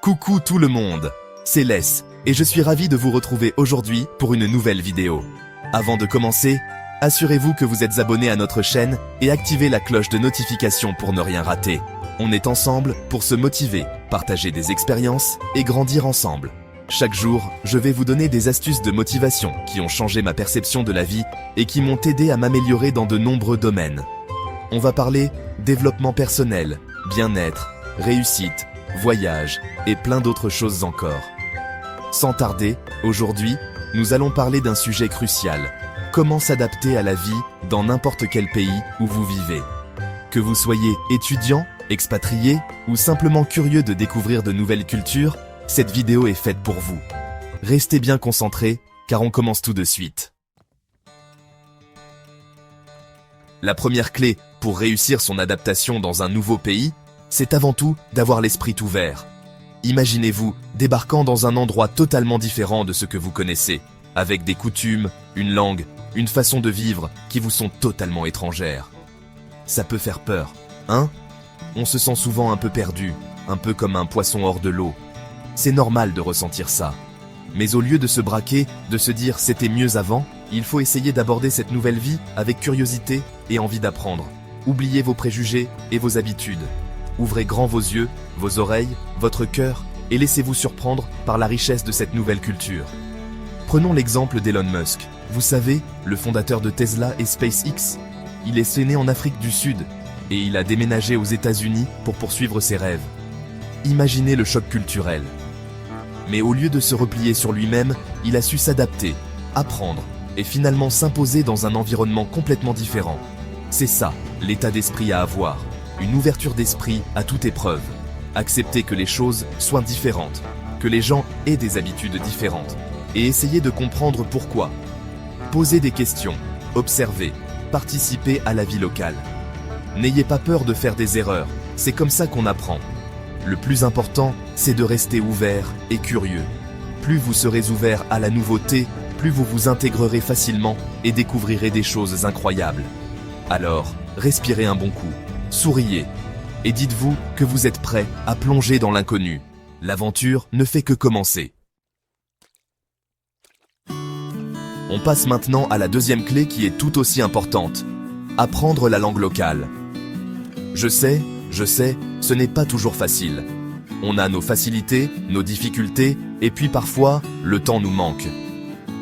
Coucou tout le monde, c'est Les, et je suis ravi de vous retrouver aujourd'hui pour une nouvelle vidéo. Avant de commencer, assurez-vous que vous êtes abonné à notre chaîne et activez la cloche de notification pour ne rien rater. On est ensemble pour se motiver, partager des expériences et grandir ensemble. Chaque jour, je vais vous donner des astuces de motivation qui ont changé ma perception de la vie et qui m'ont aidé à m'améliorer dans de nombreux domaines. On va parler développement personnel, bien-être, réussite, voyage et plein d'autres choses encore. Sans tarder, aujourd'hui, nous allons parler d'un sujet crucial. Comment s'adapter à la vie dans n'importe quel pays où vous vivez. Que vous soyez étudiant, expatrié ou simplement curieux de découvrir de nouvelles cultures, cette vidéo est faite pour vous. Restez bien concentrés, car on commence tout de suite. La première clé pour réussir son adaptation dans un nouveau pays, c'est avant tout d'avoir l'esprit ouvert. Imaginez-vous débarquant dans un endroit totalement différent de ce que vous connaissez, avec des coutumes, une langue, une façon de vivre qui vous sont totalement étrangères. Ça peut faire peur, hein? On se sent souvent un peu perdu, un peu comme un poisson hors de l'eau. C'est normal de ressentir ça. Mais au lieu de se braquer, de se dire « c'était mieux avant », il faut essayer d'aborder cette nouvelle vie avec curiosité et envie d'apprendre. Oubliez vos préjugés et vos habitudes. Ouvrez grand vos yeux, vos oreilles, votre cœur et laissez-vous surprendre par la richesse de cette nouvelle culture. Prenons l'exemple d'Elon Musk. Vous savez, le fondateur de Tesla et SpaceX. Il est né en Afrique du Sud et il a déménagé aux États-Unis pour poursuivre ses rêves. Imaginez le choc culturel. Mais au lieu de se replier sur lui-même, il a su s'adapter, apprendre et finalement s'imposer dans un environnement complètement différent. C'est ça, l'état d'esprit à avoir. Une ouverture d'esprit à toute épreuve. Accepter que les choses soient différentes, que les gens aient des habitudes différentes, et essayer de comprendre pourquoi. Posez des questions, observez, participez à la vie locale. N'ayez pas peur de faire des erreurs, c'est comme ça qu'on apprend. Le plus important, c'est de rester ouvert et curieux. Plus vous serez ouvert à la nouveauté, plus vous vous intégrerez facilement et découvrirez des choses incroyables. Alors, respirez un bon coup. Souriez et dites-vous que vous êtes prêt à plonger dans l'inconnu. L'aventure ne fait que commencer. On passe maintenant à la deuxième clé qui est tout aussi importante. Apprendre la langue locale. Je sais, ce n'est pas toujours facile. On a nos facilités, nos difficultés, et puis parfois, le temps nous manque.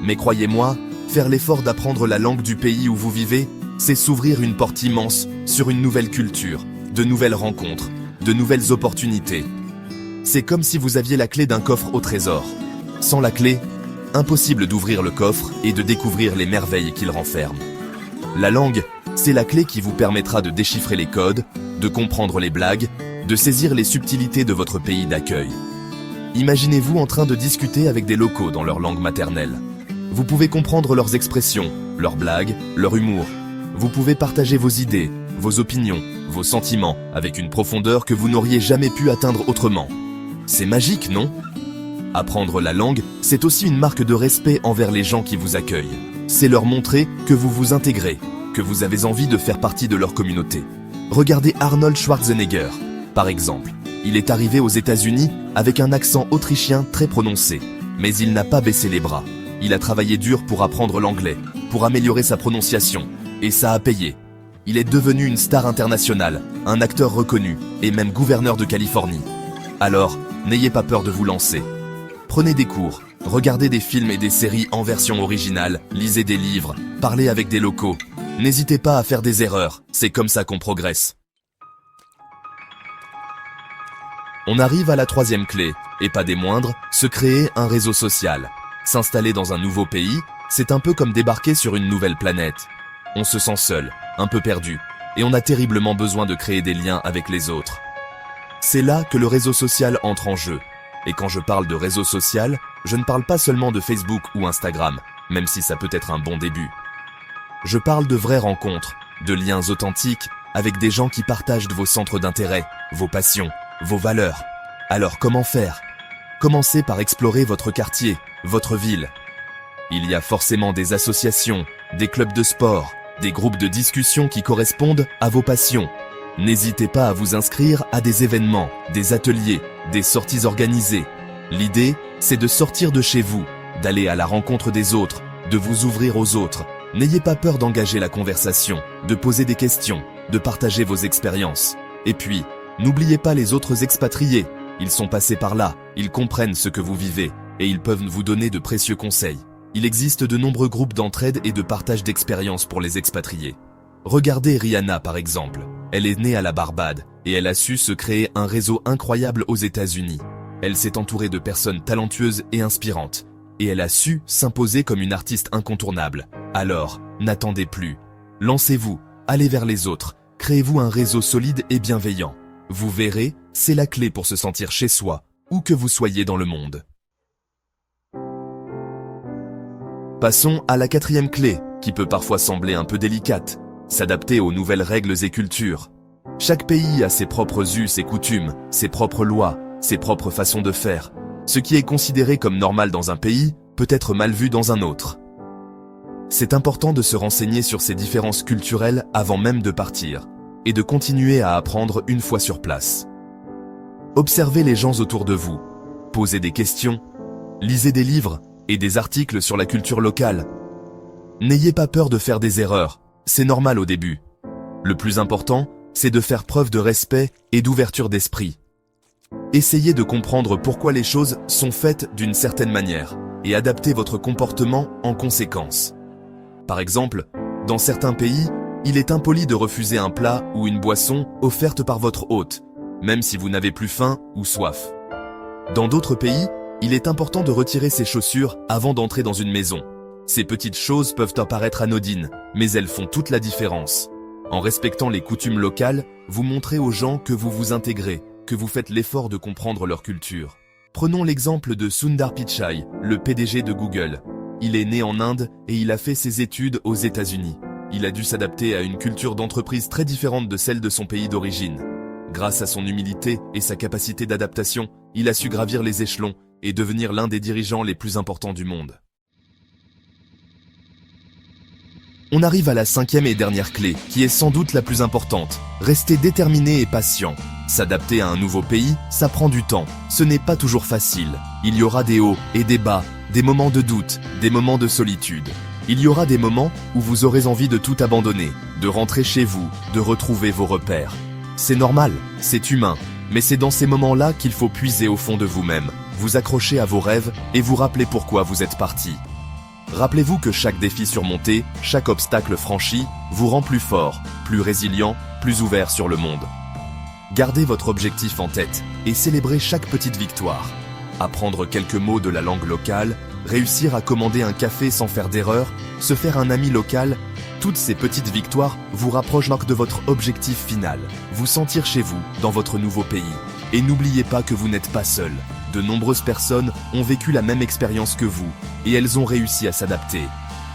Mais croyez-moi, faire l'effort d'apprendre la langue du pays où vous vivez, c'est s'ouvrir une porte immense sur une nouvelle culture, de nouvelles rencontres, de nouvelles opportunités. C'est comme si vous aviez la clé d'un coffre au trésor. Sans la clé, impossible d'ouvrir le coffre et de découvrir les merveilles qu'il renferme. La langue, c'est la clé qui vous permettra de déchiffrer les codes, de comprendre les blagues, de saisir les subtilités de votre pays d'accueil. Imaginez-vous en train de discuter avec des locaux dans leur langue maternelle. Vous pouvez comprendre leurs expressions, leurs blagues, leur humour. Vous pouvez partager vos idées, vos opinions, vos sentiments avec une profondeur que vous n'auriez jamais pu atteindre autrement. C'est magique, non? Apprendre la langue, c'est aussi une marque de respect envers les gens qui vous accueillent. C'est leur montrer que vous vous intégrez, que vous avez envie de faire partie de leur communauté. Regardez Arnold Schwarzenegger, par exemple. Il est arrivé aux États-Unis avec un accent autrichien très prononcé, mais il n'a pas baissé les bras. Il a travaillé dur pour apprendre l'anglais, pour améliorer sa prononciation, et ça a payé. Il est devenu une star internationale, un acteur reconnu, et même gouverneur de Californie. Alors, n'ayez pas peur de vous lancer. Prenez des cours, regardez des films et des séries en version originale, lisez des livres, parlez avec des locaux. N'hésitez pas à faire des erreurs, c'est comme ça qu'on progresse. On arrive à la troisième clé, et pas des moindres, se créer un réseau social. S'installer dans un nouveau pays, c'est un peu comme débarquer sur une nouvelle planète. On se sent seul, un peu perdu, et on a terriblement besoin de créer des liens avec les autres. C'est là que le réseau social entre en jeu. Et quand je parle de réseau social, je ne parle pas seulement de Facebook ou Instagram, même si ça peut être un bon début. Je parle de vraies rencontres, de liens authentiques, avec des gens qui partagent vos centres d'intérêt, vos passions, vos valeurs. Alors comment faire? Commencez par explorer votre quartier, votre ville. Il y a forcément des associations, des clubs de sport, des groupes de discussion qui correspondent à vos passions. N'hésitez pas à vous inscrire à des événements, des ateliers, des sorties organisées. L'idée, c'est de sortir de chez vous, d'aller à la rencontre des autres, de vous ouvrir aux autres. N'ayez pas peur d'engager la conversation, de poser des questions, de partager vos expériences. Et puis, n'oubliez pas les autres expatriés. Ils sont passés par là, ils comprennent ce que vous vivez, et ils peuvent vous donner de précieux conseils. Il existe de nombreux groupes d'entraide et de partage d'expériences pour les expatriés. Regardez Rihanna par exemple. Elle est née à la Barbade, et elle a su se créer un réseau incroyable aux États-Unis. Elle s'est entourée de personnes talentueuses et inspirantes, et elle a su s'imposer comme une artiste incontournable. Alors, n'attendez plus. Lancez-vous, allez vers les autres, créez-vous un réseau solide et bienveillant. Vous verrez, c'est la clé pour se sentir chez soi, où que vous soyez dans le monde. Passons à la 4e clé, qui peut parfois sembler un peu délicate. S'adapter aux nouvelles règles et cultures. Chaque pays a ses propres us et coutumes, ses propres lois, ses propres façons de faire. Ce qui est considéré comme normal dans un pays peut être mal vu dans un autre. C'est important de se renseigner sur ces différences culturelles avant même de partir, et de continuer à apprendre une fois sur place. Observez les gens autour de vous, posez des questions, lisez des livres et des articles sur la culture locale. N'ayez pas peur de faire des erreurs, c'est normal au début. Le plus important, c'est de faire preuve de respect et d'ouverture d'esprit. Essayez de comprendre pourquoi les choses sont faites d'une certaine manière et adaptez votre comportement en conséquence. Par exemple, dans certains pays, il est impoli de refuser un plat ou une boisson offerte par votre hôte, même si vous n'avez plus faim ou soif. Dans d'autres pays, il est important de retirer ses chaussures avant d'entrer dans une maison. Ces petites choses peuvent apparaître anodines, mais elles font toute la différence. En respectant les coutumes locales, vous montrez aux gens que vous vous intégrez, que vous faites l'effort de comprendre leur culture. Prenons l'exemple de Sundar Pichai, le PDG de Google. Il est né en Inde et il a fait ses études aux États-Unis. Il a dû s'adapter à une culture d'entreprise très différente de celle de son pays d'origine. Grâce à son humilité et sa capacité d'adaptation, il a su gravir les échelons et devenir l'un des dirigeants les plus importants du monde. On arrive à la 5e et dernière clé, qui est sans doute la plus importante. Restez déterminé et patient. S'adapter à un nouveau pays, ça prend du temps. Ce n'est pas toujours facile. Il y aura des hauts et des bas, des moments de doute, des moments de solitude. Il y aura des moments où vous aurez envie de tout abandonner, de rentrer chez vous, de retrouver vos repères. C'est normal, c'est humain, mais c'est dans ces moments-là qu'il faut puiser au fond de vous-même, vous accrocher à vos rêves et vous rappeler pourquoi vous êtes parti. Rappelez-vous que chaque défi surmonté, chaque obstacle franchi, vous rend plus fort, plus résilient, plus ouvert sur le monde. Gardez votre objectif en tête et célébrez chaque petite victoire. Apprendre quelques mots de la langue locale, réussir à commander un café sans faire d'erreur, se faire un ami local, toutes ces petites victoires vous rapprochent de votre objectif final, vous sentir chez vous, dans votre nouveau pays. Et n'oubliez pas que vous n'êtes pas seul. De nombreuses personnes ont vécu la même expérience que vous, et elles ont réussi à s'adapter.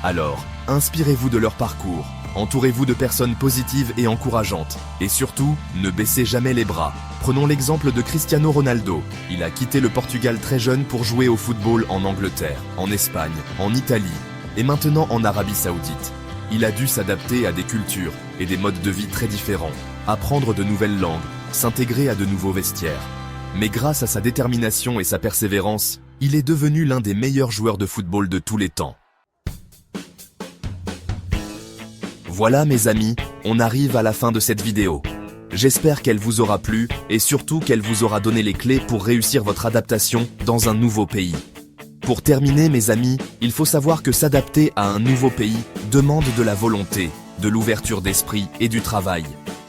Alors, inspirez-vous de leur parcours, entourez-vous de personnes positives et encourageantes, et surtout, ne baissez jamais les bras. Prenons l'exemple de Cristiano Ronaldo. Il a quitté le Portugal très jeune pour jouer au football en Angleterre, en Espagne, en Italie, et maintenant en Arabie Saoudite. Il a dû s'adapter à des cultures et des modes de vie très différents, apprendre de nouvelles langues, s'intégrer à de nouveaux vestiaires. Mais grâce à sa détermination et sa persévérance, il est devenu l'un des meilleurs joueurs de football de tous les temps. Voilà mes amis, on arrive à la fin de cette vidéo. J'espère qu'elle vous aura plu et surtout qu'elle vous aura donné les clés pour réussir votre adaptation dans un nouveau pays. Pour terminer mes amis, il faut savoir que s'adapter à un nouveau pays demande de la volonté, de l'ouverture d'esprit et du travail.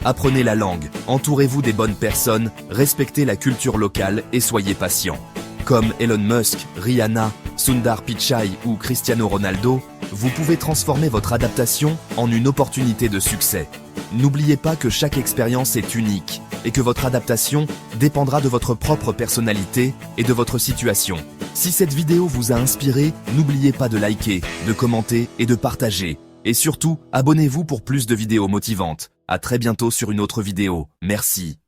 Apprenez la langue, entourez-vous des bonnes personnes, respectez la culture locale et soyez patient. Comme Elon Musk, Rihanna, Sundar Pichai ou Cristiano Ronaldo, vous pouvez transformer votre adaptation en une opportunité de succès. N'oubliez pas que chaque expérience est unique et que votre adaptation dépendra de votre propre personnalité et de votre situation. Si cette vidéo vous a inspiré, n'oubliez pas de liker, de commenter et de partager. Et surtout, abonnez-vous pour plus de vidéos motivantes. À très bientôt sur une autre vidéo. Merci.